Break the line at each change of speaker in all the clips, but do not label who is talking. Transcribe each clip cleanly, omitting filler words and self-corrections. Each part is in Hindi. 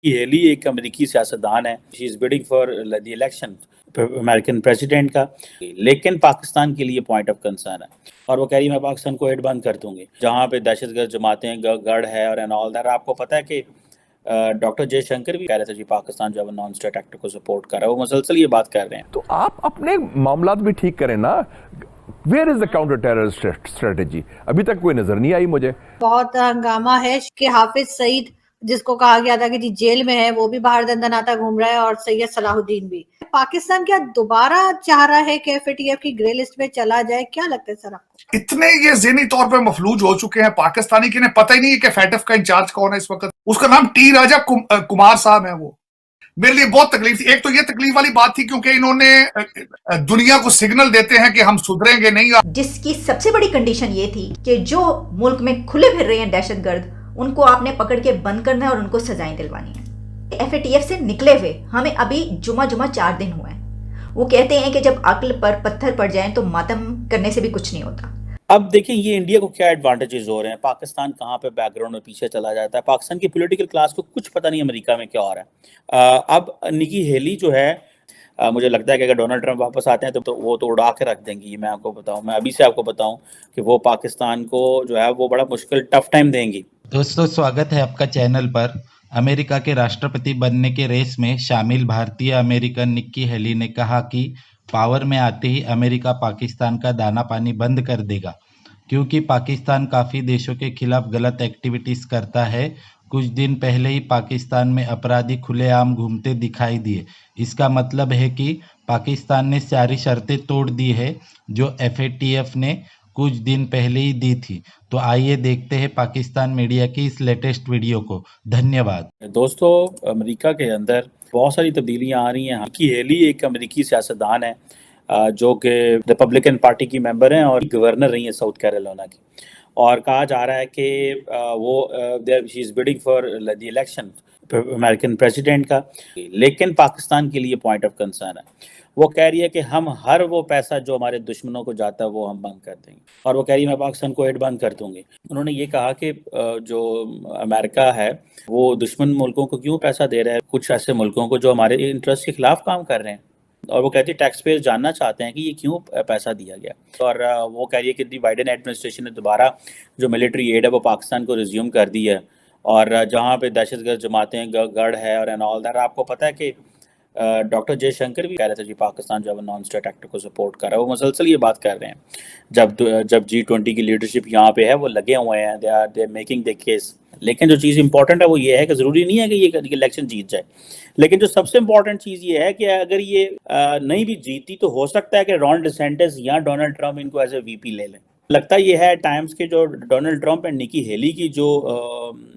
हेली एक अमेरिकी सियासतदान है। She is bidding for the election American president का, लेकिन पाकिस्तान के लिए पॉइंट ऑफ कंसर्न है। और वो कह रही है मैं पाकिस्तान को हेड बंद कर दूंगी, जहाँ पे दहशतगर्द जमातें गढ़ है और एंड ऑल दैट। आपको पता है कि डॉक्टर जयशंकर भी कह रहे थे जी पाकिस्तान जो है नॉन स्टेट एक्टर को सपोर्ट कर रहा है, वो मुसलसल ये बात कर रहे हैं।
तो आप अपने मामलात भी ठीक करें ना। Where is the counter terrorist strategy? अभी तक कोई नजर नहीं आई मुझे।
बहुत हंगामा है कि हाफिज सईद, जिसको कहा गया था कि जी जेल में है, वो भी बाहर दंदनाता घूम रहा है, और सैयद सलाहुद्दीन भी। पाकिस्तान क्या दोबारा चाह रहा है कि एफएटीएफ की ग्रे लिस्ट में चला जाए? क्या लगता है सर आपको?
इतने ये ज़हनी तौर पे मफलूज हो चुके हैं पाकिस्तानी कि इन्हें पता ही नहीं है कि फैटफ का इंचार्ज कौन है इस वक्त। उसका नाम टी राजा कुमार साहब है। वो मेरे लिए बहुत तकलीफ थी। एक तो ये तकलीफ वाली बात थी क्योंकि इन्होंने दुनिया को सिग्नल देते हैं कि हम सुधरेंगे नहीं,
जिसकी सबसे बड़ी कंडीशन ये थी कि जो मुल्क में खुले फिर रहे हैं दहशतगर्द, उनको आपने पकड़ के बंद करना है और उनको सजाएं दिलवानी है। एफएटीएफ से निकले हुए हमें अभी जुमा 4 दिन हुए हैं। वो कहते हैं कि जब अक्ल पर पत्थर पड़ जाएं तो मातम करने से भी कुछ नहीं होता।
अब देखें ये इंडिया को क्या एडवांटेजेस हो रहे हैं, पाकिस्तान कहाँ पे बैकग्राउंड में पीछे चला जाता है। पाकिस्तान की पॉलिटिकल क्लास को कुछ पता नहीं अमेरिका में क्या हो रहा है। अब निकी हेली जो है, मुझे लगता है कि अगर डोनाल्ड ट्रंप वापस आते हैं तो वो तो उड़ा के रख देंगी। ये मैं आपको बताऊं, मैं अभी से आपको बताऊं कि वो पाकिस्तान को जो है वो बड़ा मुश्किल टफ टाइम देंगी।
दोस्तों, स्वागत है आपका चैनल पर। अमेरिका के राष्ट्रपति बनने के रेस में शामिल भारतीय अमेरिकन निक्की हेली ने कहा कि पावर में आते ही अमेरिका पाकिस्तान का दाना पानी बंद कर देगा, क्योंकि पाकिस्तान काफ़ी देशों के खिलाफ गलत एक्टिविटीज़ करता है। कुछ दिन पहले ही पाकिस्तान में अपराधी खुलेआम घूमते दिखाई दिए। इसका मतलब है कि पाकिस्तान ने सारी शर्तें तोड़ दी है जो एफएटीएफ ने कुछ दिन पहले ही दी थी। तो आइए देखते हैं पाकिस्तान मीडिया की इस लेटेस्ट वीडियो को। धन्यवाद।
दोस्तों, अमेरिका के अंदर बहुत सारी तब्दीलियां आ रही हैं। निक्की हेली एक अमेरिकी सियासतदान है जो कि रिपब्लिकन पार्टी की मेंबर हैं और गवर्नर रही हैं साउथ कैरोलिना की। और कहा जा रहा है कि वो she is bidding for the election American president का, लेकिन पाकिस्तान के लिए पॉइंट ऑफ कंसर्न है। वो कह रही है कि हम हर वो पैसा जो हमारे दुश्मनों को जाता है वो हम बंद कर देंगे, और वो कह रही है मैं पाकिस्तान को हेड बंद कर दूंगी। उन्होंने ये कहा कि जो अमेरिका है वो दुश्मन मुल्कों को क्यों पैसा दे रहा है, कुछ ऐसे मुल्कों को जो हमारे इंटरेस्ट के खिलाफ काम कर रहे हैं। और वो कहती है टैक्स पेयर्स जानना चाहते हैं कि ये क्यों पैसा दिया गया। और वो कह रही है कि बाइडेन एडमिनिस्ट्रेशन ने दोबारा जो मिलिट्री एड है वो पाकिस्तान को रिज्यूम कर दी है, और जहाँ पे दहशतगर्द जमातें गढ़ है और एंड ऑल दैट। आपको पता है कि डॉक्टर जयशंकर भी कह रहे थे जी पाकिस्तान जो है नॉन स्टेट एक्टर को सपोर्ट कर रहा है, वो मुसलसल ये बात कर रहे हैं। जब G20 की लीडरशिप यहाँ पे है, वो लगे हुए हैं, they are making the case. लेकिन जो चीज़ इंपॉर्टेंट है वो ये है कि ज़रूरी नहीं है कि ये इलेक्शन जीत जाए, लेकिन जो सबसे इंपॉर्टेंट चीज़ ये है कि अगर ये नहीं भी जीती तो हो सकता है कि रॉन डिसेंटिस या डोनाल्ड ट्रंप इनको एज ए वीपी ले लें। लगता ये है टाइम्स के जो Donald Trump and Nikki Haley की जो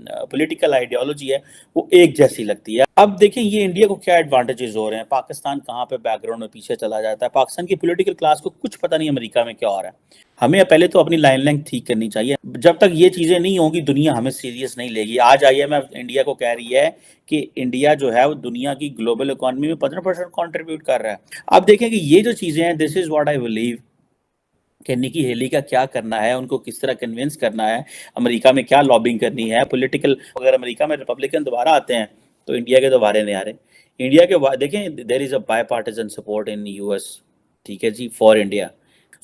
पॉलिटिकल आइडियोलॉजी है वो एक जैसी लगती है। अब देखें ये इंडिया को क्या एडवांटेजेस हो रहे हैं, पाकिस्तान कहाँ पे बैकग्राउंड में पीछे चला जाता है। पाकिस्तान की पॉलिटिकल क्लास को कुछ पता नहीं अमेरिका में क्या हो रहा है। हमें पहले तो अपनी लाइन लेंथ ठीक करनी चाहिए। जब तक ये चीज़ें नहीं होंगी दुनिया हमें सीरियस नहीं लेगी। आज IMF इंडिया को कह रही है कि इंडिया जो है वो दुनिया की ग्लोबल इकोनॉमी में 15% कॉन्ट्रीब्यूट कर रहा है। अब देखें कि ये जो चीज़ें हैं, this is what I believe कि निकी हेली का क्या करना है, उनको किस तरह कन्विंस करना है, अमेरिका में क्या लॉबिंग करनी है पॉलिटिकल। अगर अमेरिका में रिपब्लिकन दोबारा आते हैं तो इंडिया के दोबारा नहीं आ रहे। इंडिया के देखें there is a bipartisan support in US, ठीक है जी, for India.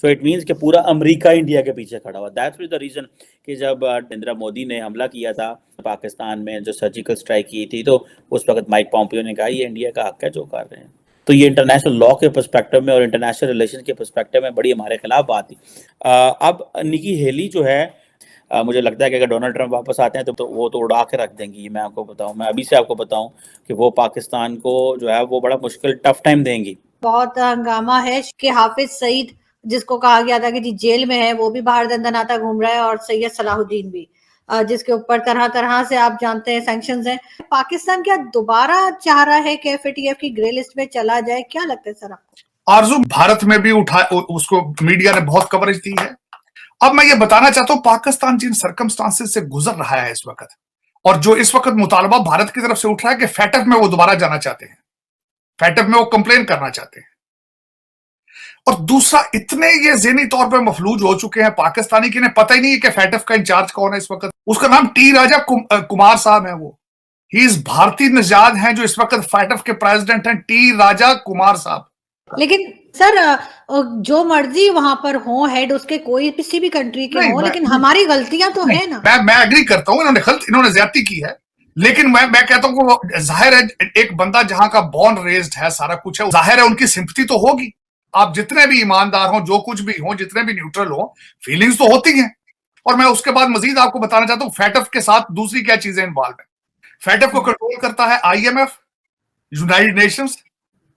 So it means कि पूरा अमेरिका इंडिया के पीछे खड़ा हुआ। दैट्स द रीज़न कि जब नरेंद्र मोदी ने हमला किया था पाकिस्तान में, जो सर्जिकल स्ट्राइक की थी, तो उस वक्त माइक पॉम्पियो ने कहा ये इंडिया का हक है जो कर रहे हैं। तो ये इंटरनेशनल लॉ के पर्सपेक्टिव में और इंटरनेशनल रिलेशन के पर्सपेक्टिव में बड़ी हमारे खिलाफ बात थी। अब निकी हेली जो है, मुझे लगता है कि अगर डोनाल्ड ट्रंप वापस आते हैं तो वो तो उड़ा के रख देंगी। मैं आपको बताऊं, मैं अभी से आपको बताऊं कि वो पाकिस्तान को जो है वो बड़ा मुश्किल टफ टाइम देंगी।
बहुत हंगामा है कि हाफिज सईद, जिसको कहा गया था कि जी जेल में है, वो भी बाहर दंदनाता घूम रहा है, और सैयद सलाहुद्दीन भी, जिसके ऊपर तरह तरह से आप जानते हैं सैंक्शंस हैं। पाकिस्तान क्या दोबारा चाह रहा है कि एफएटीएफ की ग्रे लिस्ट में चला जाए? क्या लगता है सर आपको?
आरजू भारत में भी उसको मीडिया ने बहुत कवरेज दी है। अब मैं ये बताना चाहता हूं पाकिस्तान जिन सर्कमस्टांसेस से गुजर रहा है इस वक्त, और जो इस वक्त मुतालबा भारत की तरफ से उठ रहा है कि फैटफ में वो दोबारा जाना चाहते हैं, फैटफ में वो कंप्लेन करना चाहते हैं। और दूसरा, इतने ये ज़हनी तौर पे मफलूज हो चुके हैं पाकिस्तानी कि इन्हें पता ही नहीं है कि फैटफ का इंचार्ज कौन है इस वक्त। उसका नाम टी राजा कुमार साहब है। वो ही इज भारतीय निजाद हैं जो इस वक्त फैटफ के प्रेसिडेंट हैं, टी राजा कुमार साहब।
लेकिन सर जो मर्जी वहां पर हो हेड उसके, कोई किसी भी कंट्री के हो, लेकिन हमारी गलतियां तो है ना।
मैं एग्री करता हूँ, इन्होंने ज्यादती की है, लेकिन मैं कहता हूँ जाहिर है एक बंदा जहां का बॉर्न रेज्ड है, सारा कुछ है, जाहिर है उनकी सिंपैथी तो होगी। आप जितने भी ईमानदार हो, जो कुछ भी हो, जितने भी न्यूट्रल हो, फीलिंग्स तो होती हैं। और मैं उसके बाद मजीद आपको बताना चाहता हूँ फैटफ के साथ दूसरी क्या चीजें इन्वॉल्व है। फैटफ को कंट्रोल करता है IMF, यूनाइटेड नेशंस,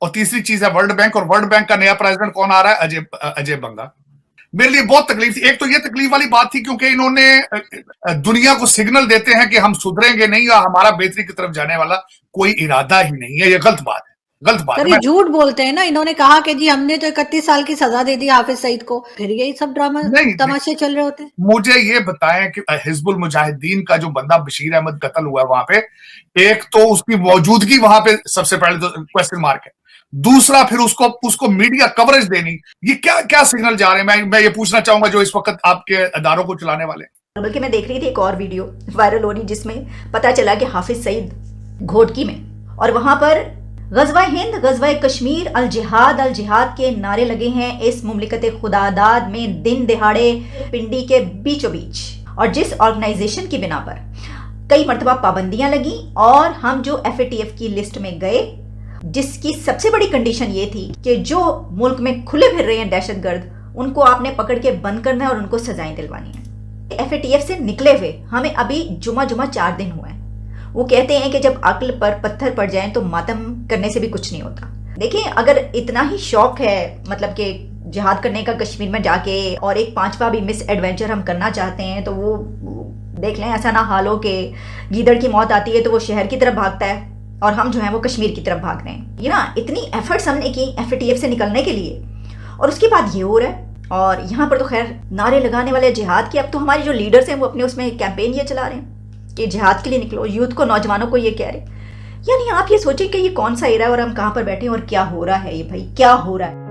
और तीसरी चीज है वर्ल्ड बैंक। और वर्ल्ड बैंक का नया प्रेसिडेंट कौन आ रहा है? अजय बंगा। मेरे लिए बहुत तकलीफ थी। एक तो ये तकलीफ वाली बात थी क्योंकि इन्होंने दुनिया को सिग्नल देते हैं कि हम सुधरेंगे नहीं या हमारा बेहतरी की तरफ जाने वाला कोई इरादा ही नहीं है। ये गलत बात है, गलत बात है।
झूठ बोलते हैं ना। इन्होंने कहा कि जी हमने तो 31 साल की सजा दे दी हाफिज सईद को, फिर यही सब ड्रामा तमाशे चल रहे होते हैं।
मुझे ये बताएं कि हिजबुल मुजाहिदीन का जो बंदा बशीर अहमद कत्ल हुआ है वहां पे, एक तो उसकी मौजूदगी वहां पे सबसे पहले तो क्वेश्चन मार्क है, दूसरा फिर उसको मीडिया कवरेज देनी, ये क्या सिग्नल जा रहे हैं? मैं ये पूछना चाहूंगा जो इस वक्त आपके अदारों को चलाने वाले।
बल्कि मैं देख रही थी एक और वीडियो वायरल हो रही जिसमें पता चला कि हाफिज सईद घोटकी में, और वहां पर गज़वा हिंद, गज़वा कश्मीर, अल जिहाद के नारे लगे हैं इस मुमलिकत खुदादाद में दिन दिहाड़े पिंडी के बीचों बीच। और जिस ऑर्गेनाइजेशन की बिना पर कई मरतबा पाबंदियां लगी और हम जो FATF की लिस्ट में गए, जिसकी सबसे बड़ी कंडीशन ये थी कि जो मुल्क में खुले फिर रहे हैं दहशतगर्द, उनको आपने पकड़ के बंद करना है और उनको सजाएं दिलवानी है। FATF से निकले हुए हमें अभी जुमा 4 दिन हुए हैं। वो कहते हैं कि जब अक्ल पर पत्थर पड़ जाएं तो मातम करने से भी कुछ नहीं होता। देखिए, अगर इतना ही शौक है मतलब कि जिहाद करने का कश्मीर में जाके, और एक 5वां भी मिस एडवेंचर हम करना चाहते हैं, तो वो देख लें, ऐसा ना हाल हो कि गीदड़ की मौत आती है तो वो शहर की तरफ भागता है और हम जो है वो कश्मीर की तरफ भाग रहे हैं। ये ना इतनी एफर्ट्स हमने की FATF से निकलने के लिए, और उसके बाद ये हो रहा है। और यहाँ पर तो खैर नारे लगाने वाले जिहाद के, अब तो हमारे जो लीडर्स हैं वो अपने उसमें कैंपेन ये चला रहे हैं कि जिहाद के लिए निकलो, यूथ को, नौजवानों को ये कह रहे हैं। यानी आप ये सोचें कि ये कौन सा एरा है और हम कहाँ पर बैठे हैं और क्या हो रहा है। ये भाई क्या हो रहा है?